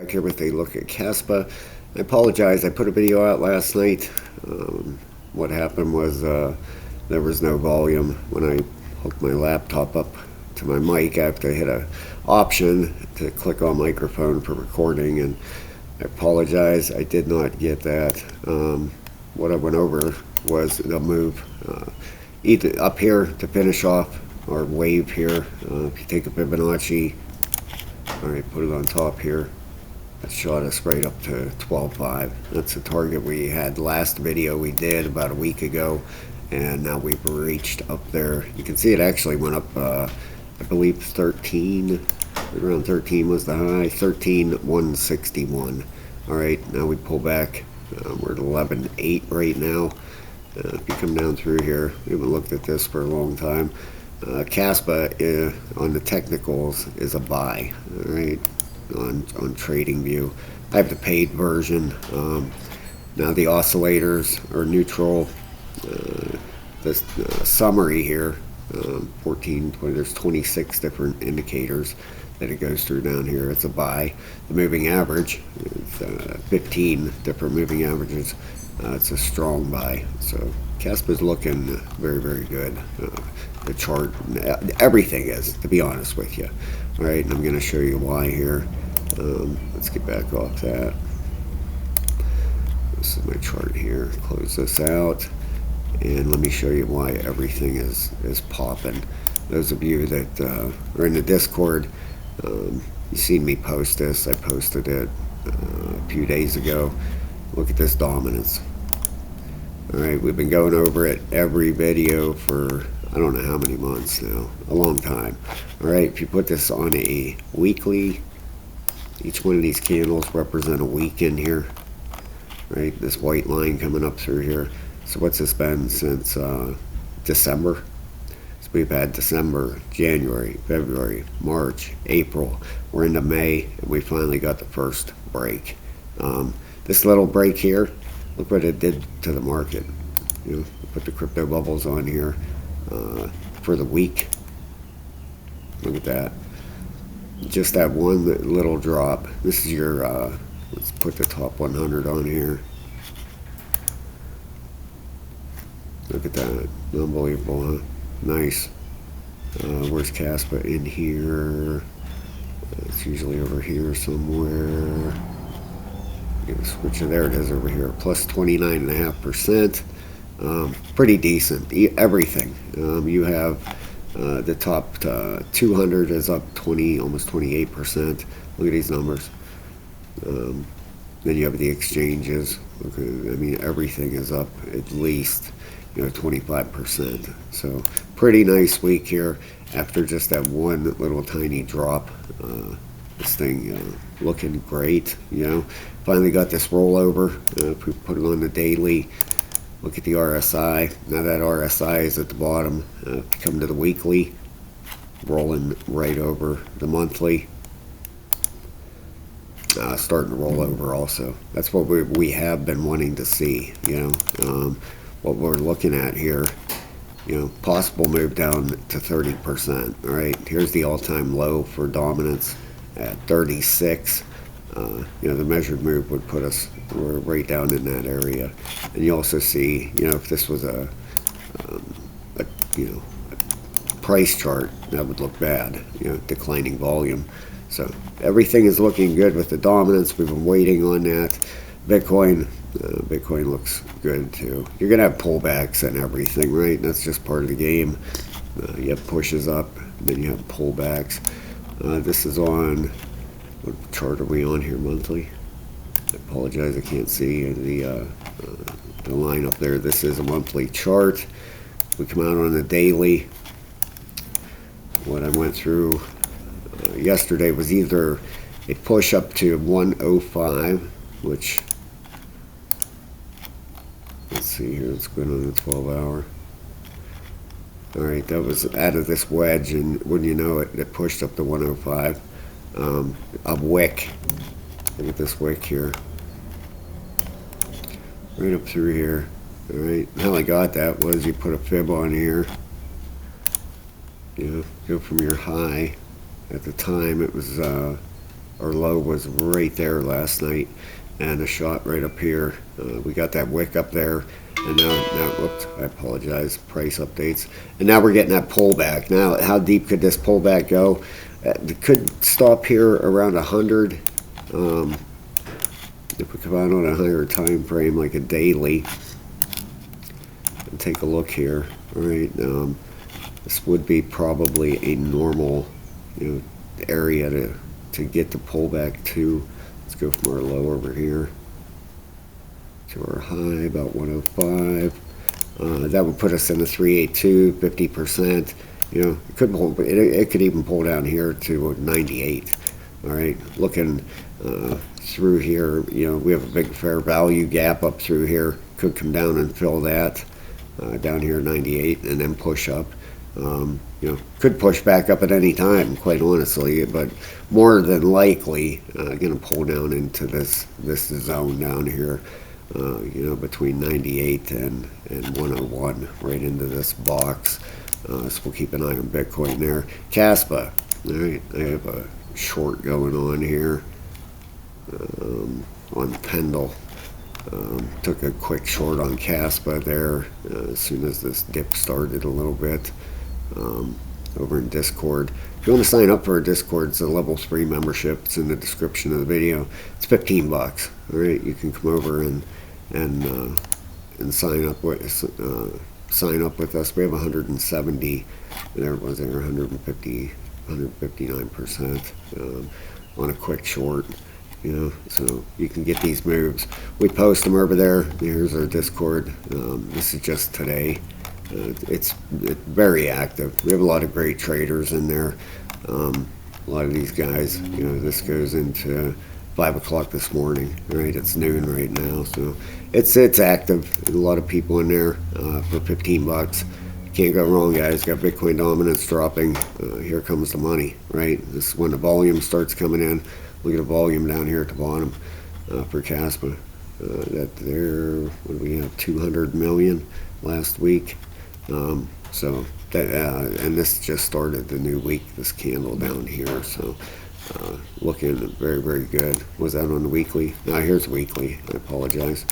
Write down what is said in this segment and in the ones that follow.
Back here with a look at Caspa. I apologize, I put a video out last night. What happened was there was no volume when I hooked my laptop up to my mic. I have to hit a option to click on microphone for recording, and I apologize, I did not get that. What I went over was the move either up here to finish off our wave here. If you take a Fibonacci, all right, put it on top here. That shot us right up to 12.5. That's the target we had last video we did about a week ago, and now we've reached up there. You can see it actually went up, I believe 13, around 13 was the high, 13,161. All right, now we pull back. We're at 11.8 right now. If you come down through here, we haven't looked at this for a long time. Kaspa on the technicals is a buy, all right, on trading view. I have the paid version. Now the oscillators are neutral. This summary here, 14, 20, there's 26 different indicators that it goes through down here. It's a buy. The moving average is 15 different moving averages. It's a strong buy. So Kaspa's looking very, very good. The chart, everything is, to be honest with you. All right, and I'm going to show you why here. Let's get back off that. This is my chart here. Close this out, and let me show you why everything is popping. Those of you that are in the Discord, you've seen me post this. I posted it a few days ago. Look at this dominance. All right, we've been going over it every video for I don't know how many months now, a long time. All right, if you put this on a weekly, each one of these candles represent a week in here, right? This white line coming up through here. So what's this been since December? So we've had December, January, February, March, April. We're into May, and we finally got the first break. This little break here, look what it did to the market. You know, put the crypto bubbles on here for the week. Look at that. Just that one little drop. This is your, let's put the top 100 on here. Look at that. Unbelievable, huh? Nice. Where's Kaspa in here? It's usually over here somewhere. Get a switch. There it is over here. Plus 29.5%. Pretty decent. Everything. You have the top 200 is up 20, almost 28%. Look at these numbers. Then you have the exchanges. Look at, I mean, everything is up at least 25%. So pretty nice week here after just that one little tiny drop. This thing looking great. Finally got this rollover. If we put it on the daily. Look at the RSI. Now that RSI is at the bottom. If you come to the weekly, rolling right over the monthly. Starting to roll over also. That's what we have been wanting to see. What we're looking at here. Possible move down to 30%. All right. Here's the all-time low for dominance at 36. The measured move would put us right down in that area, and you also see, if this was a price chart, that would look bad. Declining volume. So everything is looking good with the dominance. We've been waiting on that. Bitcoin looks good too. You're gonna have pullbacks and everything, right? That's just part of the game. You have pushes up, then you have pullbacks. This is on. What chart are we on here? Monthly? I apologize, I can't see the line up there. This is a monthly chart. We come out on a daily. What I went through yesterday was either a push up to 105, which, let's see here, let's go on the 12-hour. All right, that was out of this wedge, and wouldn't you know it, it pushed up to 105. A wick. Look at this wick here. Right up through here. Alright. How I got that was you put a fib on here. Go from your high. At the time it was our low was right there last night, and a shot right up here. We got that wick up there, and now, whoops, I apologize, price updates. And now we're getting that pullback. Now, how deep could this pullback go? It could stop here around 100. If we come out on a higher time frame, like a daily, and take a look here, all right, this would be probably a normal, area to get the pullback to. Let's go from our low over here to our high, about 105. That would put us in the 382, 50%. It could pull, it could even pull down here to 98. All right, looking through here, we have a big fair value gap up through here. Could come down and fill that down here 98, and then push up. Could push back up at any time, quite honestly, but more than likely going to pull down into this zone down here, between 98 and 101, right into this box. So we'll keep an eye on Bitcoin there. Caspa, all right, I have a short going on here on Pendle. Took a quick short on Kaspa there as soon as this dip started a little bit. Over in Discord. If you want to sign up for our Discord, it's a level 3 membership. It's in the description of the video. It's $15. All right, you can come over and sign up with us. We have 170. There it was there, 150, 159% on a quick short. So you can get these moves. We post them over there. Here's our Discord. This is just today. It's very active. We have a lot of great traders in there. A lot of these guys, this goes into 5 o'clock this morning, right? It's noon right now, so it's active. There's a lot of people in there for $15. Can't go wrong, guys. Got Bitcoin dominance dropping. Here comes the money, right? This is when the volume starts coming in. Look at the volume down here at the bottom for Caspa. That there, what do we have? 200 million last week. So that and this just started the new week. This candle down here, so looking very, very good. Was that on the weekly? No, here's weekly. I apologize.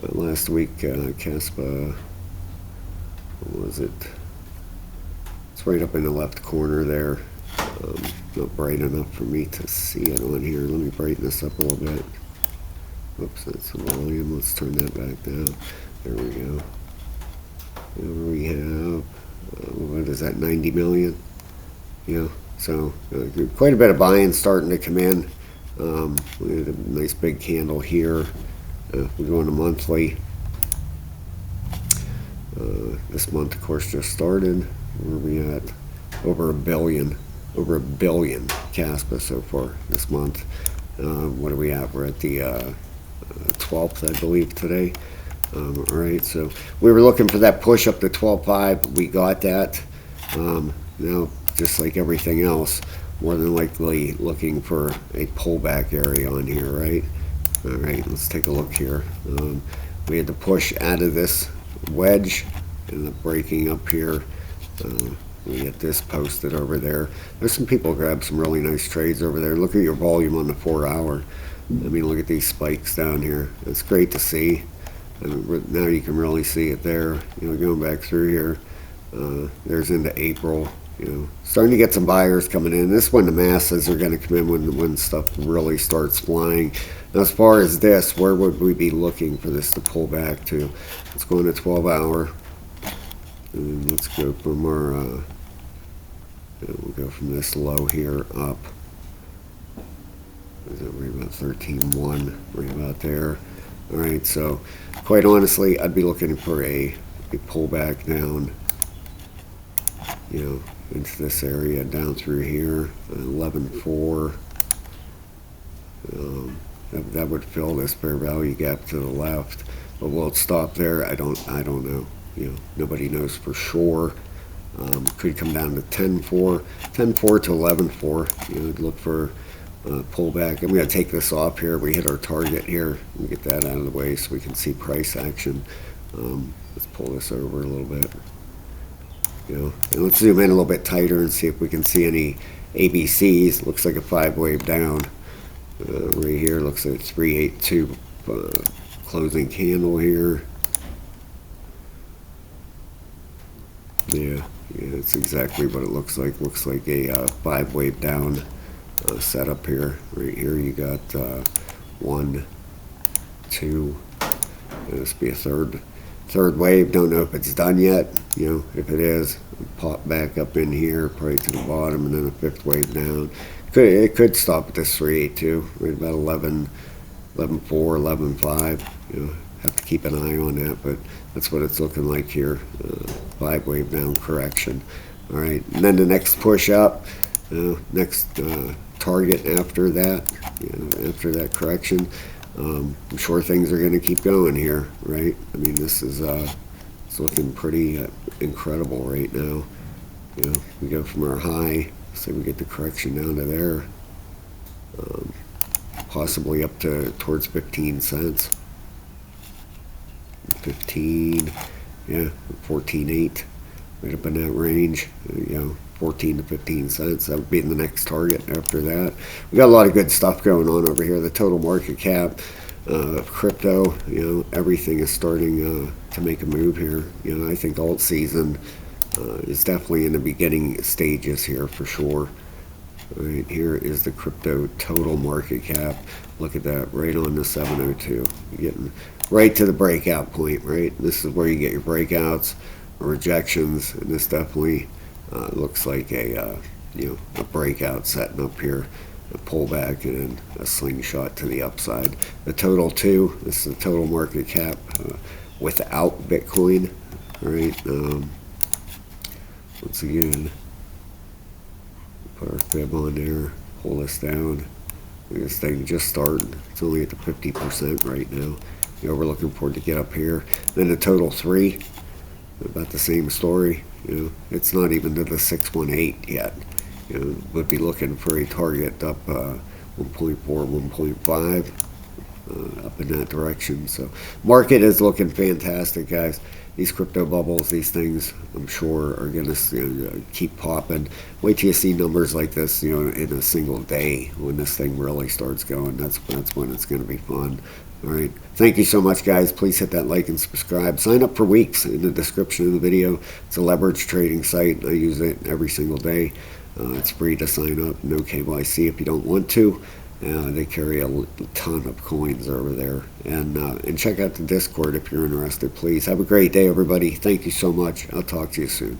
Last week, Kaspa, what was it? It's right up in the left corner there. Not bright enough for me to see it on here. Let me brighten this up a little bit. Oops, that's the volume. Let's turn that back down. There we go. Here we have, what is that, 90 million? So quite a bit of buying starting to come in. We had a nice big candle here. We're going to monthly. This month, of course, just started. Where are we at? Over a billion Kaspa so far this month. What are we at? We're at the 12th, I believe, today. All right, so we were looking for that push up to 12.5. We got that. Now, just like everything else, more than likely looking for a pullback area on here, right? All right, let's take a look here. We had to push out of this wedge, and the breaking up here. We get this posted over there. There's some people grab some really nice trades over there. Look at your volume on the 4 hour. I mean, look at these spikes down here. It's great to see. Now you can really see it there. Going back through here. There's into April. Starting to get some buyers coming in. This is when the masses are going to come in when stuff really starts flying. Now, as far as this, where would we be looking for this to pull back to? Let's go into 12 hour. And let's go from our, we'll go from this low here up. Is it right about 13.1, right about there. All right, so quite honestly, I'd be looking for a pullback down, into this area down through here, 11.4. That would fill this fair value gap to the left, but will it stop there? I don't know. Nobody knows for sure. Could come down to 10.4 to 11.4. Look for pullback. I'm going to take this off here. We hit our target here. Let me get that out of the way so we can see price action. Let's pull this over a little bit. And let's zoom in a little bit tighter and see if we can see ABCs. Looks like a 5-wave down. Right here looks like 382 closing candle here. Yeah, it's exactly what it looks like. Looks like a 5-wave down setup here. Right here you got 1, 2. This be a third wave. Don't know if it's done yet. If it is, pop back up in here, probably to the bottom, and then a 5th wave down. It could stop at this 382, right about 11.4, 11.5. Have to keep an eye on that, but that's what it's looking like here. 5-wave down correction. All right, and then the next push up, next target after that, after that correction. I'm sure things are going to keep going here, right? I mean, this is it's looking pretty incredible right now. We go from our high, say we get the correction down to there, possibly up to towards 15 cents. 15, yeah, 14.8, right up in that range. 14 to 15 cents. That would be the next target after that. We got a lot of good stuff going on over here. The total market cap, crypto, everything is starting to make a move here. I think Altseason is definitely in the beginning stages here for sure. Right here is the crypto total market cap. Look at that, right on the 702. You're getting right to the breakout point, right? This is where you get your breakouts or rejections, and this definitely looks like a breakout setting up here, a pullback and then a slingshot to the upside. The total too, this is the total market cap without Bitcoin, right? Once again, put our fib on there, pull this down. This thing just started. It's only at the 50% right now. We're looking forward to get up here. Then the total 3, about the same story. It's not even to the 618 yet. Would be looking for a target up 1.4, 1.5, up in that direction. So market is looking fantastic, guys. These crypto bubbles, these things, I'm sure are going to keep popping. Wait till you see numbers like this, in a single day when this thing really starts going. That's when it's going to be fun. All right. Thank you so much, guys. Please hit that like and subscribe. Sign up for Weeks in the description of the video. It's a leverage trading site. I use it every single day. It's free to sign up. No KYC if you don't want to. They carry a ton of coins over there. And check out the Discord if you're interested, please. Have a great day, everybody. Thank you so much. I'll talk to you soon.